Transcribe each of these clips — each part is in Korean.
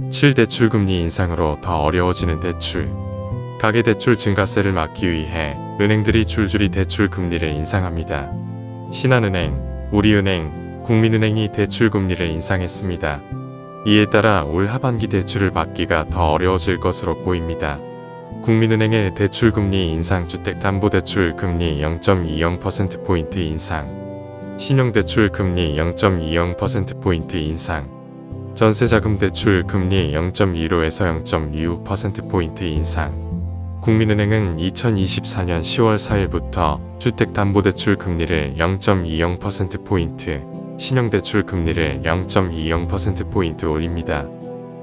7. 대출 금리 인상으로 더 어려워지는 대출. 가계대출 증가세를 막기 위해 은행들이 줄줄이 대출 금리를 인상합니다. 신한은행, 우리은행, 국민은행이 대출 금리를 인상했습니다. 이에 따라 올 하반기 대출을 받기가 더 어려워질 것으로 보입니다. 국민은행의 대출 금리 인상, 주택담보대출 금리 0.20%포인트 인상, 신용대출 금리 0.20%포인트 인상, 전세자금대출 금리 0.15에서 0.25%포인트 인상. 국민은행은 2024년 10월 4일부터 주택담보대출 금리를 0.20%포인트, 신용대출 금리를 0.20%포인트 올립니다.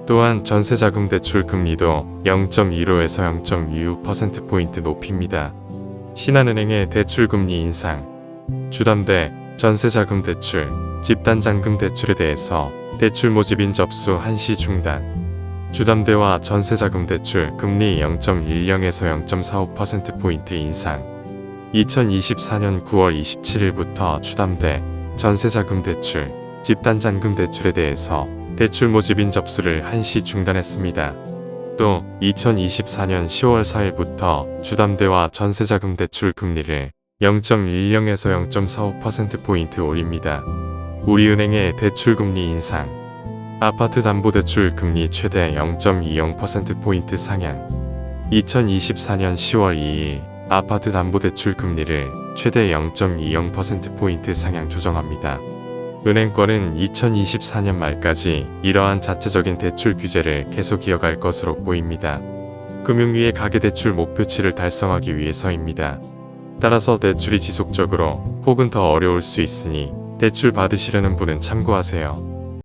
또한 전세자금 대출 금리도 0.15에서 0.25%포인트 높입니다. 신한은행의 대출 금리 인상. 주담대, 전세자금 대출, 집단잔금 대출에 대해서 대출 모집인 접수 한시 중단. 주담대와 전세자금 대출 금리 0.10에서 0.45%포인트 인상. 2024년 9월 27일부터 주담대, 전세자금 대출, 집단잔금 대출에 대해서 대출 모집인 접수를 한시 중단했습니다. 또 2024년 10월 4일부터 주담대와 전세자금 대출 금리를 0.10에서 0.45%포인트 올립니다. 우리은행의 대출 금리 인상. 아파트 담보대출 금리 최대 0.20%포인트 상향. 2024년 10월 2일 아파트 담보대출 금리를 최대 0.20%포인트 상향 조정합니다. 은행권은 2024년 말까지 이러한 자체적인 대출 규제를 계속 이어갈 것으로 보입니다. 금융위의 가계대출 목표치를 달성하기 위해서입니다. 따라서 대출이 지속적으로 혹은 더 어려울 수 있으니 대출 받으시려는 분은 참고하세요.